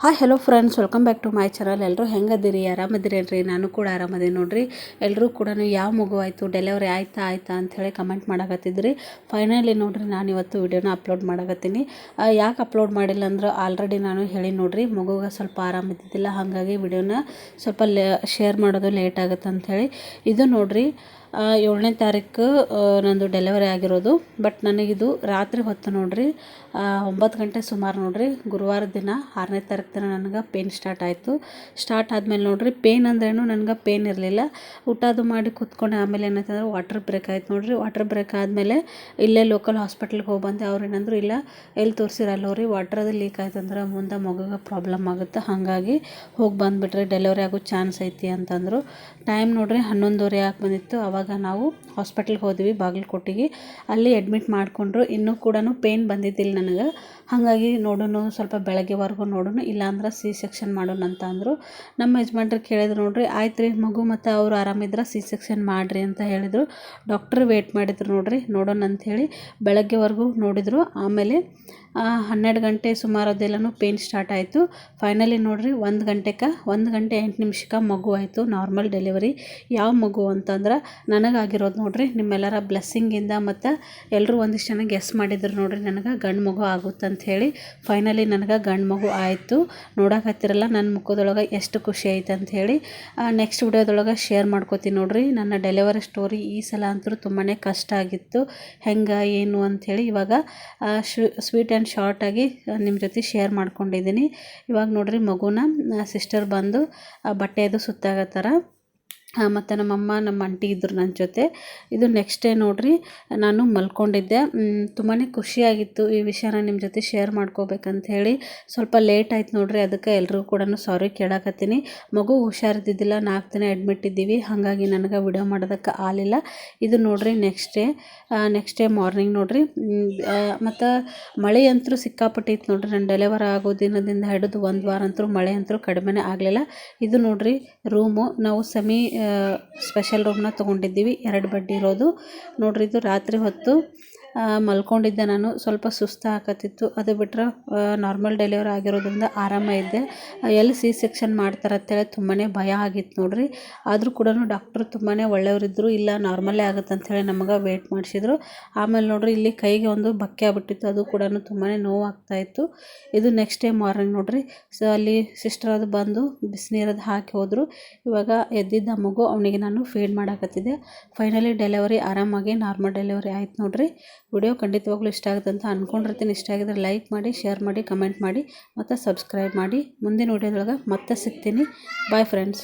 Hi hello friends, welcome back to my channel. ಎಲ್ಲರೂ ಹೆಂಗದಿರಿ? ಆರಾಮದಿರೇನ್ರಿ? ನಾನು ಕೂಡ ಆರಾಮದೀನಿ ನೋಡ್ರಿ. ಎಲ್ಲರೂ ಕೂಡ ಯಾವ ಮಗು ಆಯಿತು, ಡೆಲಿವರಿ ಆಯ್ತಾ ಅಂಥೇಳಿ ಕಮೆಂಟ್ ಮಾಡಕತ್ತಿದ್ರಿ. ಫೈನಲಿ ನೋಡ್ರಿ, ನಾನು ಇವತ್ತು ವಿಡಿಯೋನ ಅಪ್ಲೋಡ್ ಮಾಡಕತ್ತೀನಿ. ಯಾಕೆ ಅಪ್ಲೋಡ್ ಮಾಡಿಲ್ಲ ಅಂದ್ರೆ ಆಲ್ರೆಡಿ ನಾನು ಹೇಳಿ ನೋಡ್ರಿ, ಮಗುಗೆ ಸ್ವಲ್ಪ ಆರಾಮಿದ್ದಿದ್ದಿಲ್ಲ, ಹಾಗಾಗಿ ವಿಡಿಯೋನ ಸ್ವಲ್ಪ ಶೇರ್ ಮಾಡೋದು ಲೇಟ್ ಆಗುತ್ತೆ ಅಂಥೇಳಿ. ಇದು ನೋಡ್ರಿ 7ನೇ ತಾರೀಕು ನಂದು ಡೆಲಿವರಿ ಆಗಿರೋದು. ಬಟ್ ನನಗಿದು ರಾತ್ರಿ ಹೊತ್ತು ನೋಡ್ರಿ 9 ಗಂಟೆ ಸುಮಾರು ನೋಡ್ರಿ, ಗುರುವಾರದ ದಿನ 6ನೇ ತಾರೀಕು ದಿನ ನನಗೆ ಪೇನ್ ಸ್ಟಾರ್ಟ್ ಆಯಿತು. ಸ್ಟಾರ್ಟ್ ಆದಮೇಲೆ ನೋಡ್ರಿ, ಪೇನ್ ಅಂದ್ರೇನು ನನಗೆ ಪೇನ್ ಇರಲಿಲ್ಲ. ಊಟ ಅದು ಮಾಡಿ ಕೂತ್ಕೊಂಡೆ. ಆಮೇಲೆ ಏನಾಯ್ತಂದ್ರೆ ವಾಟರ್ ಬ್ರೇಕ್ ಆಯ್ತು ನೋಡ್ರಿ. ವಾಟರ್ ಬ್ರೇಕ್ ಆದಮೇಲೆ ಇಲ್ಲೇ ಲೋಕಲ್ ಹಾಸ್ಪಿಟ್ಲಿಗೆ ಹೋಗಿ ಬಂದೆ. ಅವ್ರು ಏನಂದ್ರು, ಇಲ್ಲ ಎಲ್ಲಿ ತೋರಿಸಿರಲ್ಲವ್ರಿ, ವಾಟರ್ ಅದು ಲೀಕ್ ಆಯ್ತಂದ್ರೆ ಮುಂದೆ ಮಗುಗೆ ಪ್ರಾಬ್ಲಮ್ ಆಗುತ್ತೆ, ಹಾಗಾಗಿ ಹೋಗಿ ಬಂದುಬಿಟ್ರೆ ಡೆಲಿವರಿ ಆಗೋ ಚಾನ್ಸ್ ಐತಿ ಅಂತಂದರು. ಟೈಮ್ ನೋಡ್ರಿ 11:30 ಆಗಿ ಬಂದಿತ್ತು. ಆವಾಗ ನಾವು ಹಾಸ್ಪಿಟ್ಲಿಗೆ ಹೋದ್ವಿ, ಬಾಗಲಕೋಟೆಗೆ. ಅಲ್ಲಿ ಅಡ್ಮಿಟ್ ಮಾಡಿಕೊಂಡ್ರು. ಇನ್ನೂ ಕೂಡ ಪೇನ್ ಬಂದಿದ್ದಿಲ್ಲ ನನಗೆ. ಹಾಗಾಗಿ ನೋಡೋಣ, ಸ್ವಲ್ಪ ಬೆಳಗ್ಗೆವರೆಗೂ ನೋಡೋಣ, ಇಲ್ಲಾಂದ್ರೆ C-ಸೆಕ್ಷನ್ ಮಾಡೋಣ ಅಂತ ಅಂದರು. ನಮ್ಮ ಯಜಮಾನ್ರು ಕೇಳಿದ್ರು ನೋಡ್ರಿ, ಆಯ್ತು ರೀ ಮಗು ಮತ್ತು ಅವ್ರು ಆರಾಮಿದ್ರೆ C-ಸೆಕ್ಷನ್ ಮಾಡಿರಿ ಅಂತ ಹೇಳಿದರು. ಡಾಕ್ಟ್ರು ವೇಟ್ ಮಾಡಿದ್ರು ನೋಡ್ರಿ, ನೋಡೋಣ ಅಂಥೇಳಿ. ಬೆಳಗ್ಗೆವರೆಗೂ ನೋಡಿದರು. ಆಮೇಲೆ 12 ಗಂಟೆ ಸುಮಾರದೆಲ್ಲನೂ ಪೇನ್ ಸ್ಟಾರ್ಟ್ ಆಯಿತು. ಫೈನಲಿ ನೋಡ್ರಿ 1 ಗಂಟೆ 8 ನಿಮಿಷಕ್ಕೆ ಮಗು ಆಯಿತು, ನಾರ್ಮಲ್ ಡೆಲಿವರಿ. ಯಾವ ಮಗು ಅಂತಂದ್ರೆ ನನಗಾಗಿರೋದು ನೋಡ್ರಿ, ನಿಮ್ಮೆಲ್ಲರ ಬ್ಲೆಸ್ಸಿಂಗಿಂದ ಮತ್ತು ಎಲ್ಲರೂ ಒಂದಿಷ್ಟು ಜನ ಗೆಸ್ ಮಾಡಿದ್ರು ನೋಡ್ರಿ, ನನಗೆ ಗಂಡು ಮಗು ಆಗುತ್ತೆ ಅಂಥೇಳಿ. ಫೈನಲಿ ನನಗೆ ಗಂಡು ಮಗು ಆಯಿತು. ನೋಡಕತ್ತಿರಲ್ಲ ನನ್ನ ಮುಖದೊಳಗೆ ಎಷ್ಟು ಖುಷಿ ಐತೆ ಅಂಥೇಳಿ. ನೆಕ್ಸ್ಟ್ ವಿಡಿಯೋದೊಳಗೆ ಶೇರ್ ಮಾಡ್ಕೋತೀನಿ ನೋಡ್ರಿ. ನನ್ನ ಡೆಲಿವರಿ ಸ್ಟೋರಿ ಈ ಸಲ ಅಂತೂ ತುಂಬಾ ಕಷ್ಟ ಆಗಿತ್ತು, ಹೆಂಗೆ ಏನು ಅಂಥೇಳಿ. ಇವಾಗ ಸ್ವೀಟ್ ಆ್ಯಂಡ್ ಶಾರ್ಟಾಗಿ ನಿಮ್ಮ ಜೊತೆ ಶೇರ್ ಮಾಡ್ಕೊಂಡಿದ್ದೀನಿ. ಇವಾಗ ನೋಡ್ರಿ, ಮಗುನ ಸಿಸ್ಟರ್ ಬಂದು ಬಟ್ಟೆ ಅದು ಸುತ್ತಾಗತ್ತಾರ. ಮತ್ತು ನಮ್ಮಮ್ಮ ನಮ್ಮ ಆಂಟಿ ಇದ್ದರು ನನ್ನ ಜೊತೆ. ಇದು ನೆಕ್ಸ್ಟ್ ಡೇ ನೋಡ್ರಿ, ನಾನು ಮಲ್ಕೊಂಡಿದ್ದೆ. ತುಂಬಾ ಖುಷಿಯಾಗಿತ್ತು ಈ ವಿಷಯನ ನಿಮ್ಮ ಜೊತೆ ಶೇರ್ ಮಾಡ್ಕೋಬೇಕಂತ ಹೇಳಿ. ಸ್ವಲ್ಪ ಲೇಟ್ ಆಯ್ತು ನೋಡ್ರಿ, ಅದಕ್ಕೆ ಎಲ್ರಿಗೂ ಕೂಡ ಸಾರಿ ಕೇಳಕತ್ತೀನಿ. ಮಗು ಹುಷಾರಿದ್ದಿದ್ದಿಲ್ಲ, 4 ದಿನ ಅಡ್ಮಿಟ್ ಇದ್ದೀವಿ, ಹಾಗಾಗಿ ನನಗೆ ವಿಡಿಯೋ ಮಾಡೋದಕ್ಕೆ ಆಗಲಿಲ್ಲ. ಇದು ನೋಡ್ರಿ ನೆಕ್ಸ್ಟ್ ಡೇ ಮಾರ್ನಿಂಗ್ ನೋಡ್ರಿ. ಮತ್ತು ಮಳೆ ಅಂತೂ ಸಿಕ್ಕಾಪಟ್ಟೆ ಇತ್ತು ನೋಡ್ರಿ. ನಾನು ಡೆಲಿವರ್ ಆಗೋ ದಿನದಿಂದ ಹಿಡಿದು 1 ವಾರ ಅಂತೂ ಮಳೆ ಅಂತೂ ಕಡಿಮೆನೇ ಆಗಲಿಲ್ಲ. ಇದು ನೋಡ್ರಿ ರೂಮು, ನಾವು ಸ್ಪೆಷಲ್ ರೂಮ್ನ ತೊಗೊಂಡಿದ್ದೀವಿ, 2 ಬೆಡ್ ಇರೋದು ನೋಡ್ರಿ. ಇದು ರಾತ್ರಿ ಹೊತ್ತು ಮಲ್ಕೊಂಡಿದ್ದೆ ನಾನು. ಸ್ವಲ್ಪ ಸುಸ್ತು ಹಾಕತ್ತಿತ್ತು, ಅದು ಬಿಟ್ಟರೆ ನಾರ್ಮಲ್ ಡೆಲಿವರಿ ಆಗಿರೋದ್ರಿಂದ ಆರಾಮ ಇದ್ದೆ. ಎಲ್ಲಿ C-ಸೆಕ್ಷನ್ ಮಾಡ್ತಾರೆ ಅಂತೇಳಿ ತುಂಬಾ ಭಯ ಆಗಿತ್ತು ನೋಡ್ರಿ. ಆದರೂ ಕೂಡ ಡಾಕ್ಟ್ರು ತುಂಬಾ ಒಳ್ಳೆಯವರಿದ್ದರು. ಇಲ್ಲ ನಾರ್ಮಲ್ಲೇ ಆಗುತ್ತೆ ಅಂಥೇಳಿ ನಮಗೆ ವೇಟ್ ಮಾಡಿಸಿದ್ರು. ಆಮೇಲೆ ನೋಡ್ರಿ, ಇಲ್ಲಿ ಕೈಗೆ ಒಂದು ಬಕ್ಕೆ ಆಗ್ಬಿಟ್ಟಿತ್ತು, ಅದು ಕೂಡ ತುಂಬಾ ನೋವಾಗ್ತಾಯಿತ್ತು. ಇದು ನೆಕ್ಸ್ಟ್ ಡೇ ಮಾರ್ನಿಂಗ್ ನೋಡ್ರಿ. ಅಲ್ಲಿ ಸಿಸ್ಟರ್ ಅದು ಬಂದು ಬಿಸಿನೀರದು ಹಾಕಿ ಹೋದರು. ಇವಾಗ ಎದ್ದಿದ್ದ ಮಗು, ಅವನಿಗೆ ನಾನು ಫೀಡ್ ಮಾಡಕತ್ತಿದ್ದೆ. ಫೈನಲಿ ಡೆಲಿವರಿ ಆರಾಮಾಗಿ ನಾರ್ಮಲ್ ಡೆಲಿವರಿ ಆಯ್ತು ನೋಡ್ರಿ. ವಿಡಿಯೋ ಖಂಡಿತವಾಗ್ಲೂ ಇಷ್ಟ ಆಗುತ್ತೆ ಅಂತ ಅಂದ್ಕೊಂಡಿರ್ತೀನಿ. ಇಷ್ಟ ಆಗಿದ್ರೆ ಲೈಕ್ ಮಾಡಿ, ಶೇರ್ ಮಾಡಿ, ಕಮೆಂಟ್ ಮಾಡಿ ಮತ್ತು ಸಬ್ಸ್ಕ್ರೈಬ್ ಮಾಡಿ. ಮುಂದಿನ ವಿಡಿಯೋದೊಳಗೆ ಮತ್ತೆ ಸಿಗ್ತೀನಿ. Bye friends.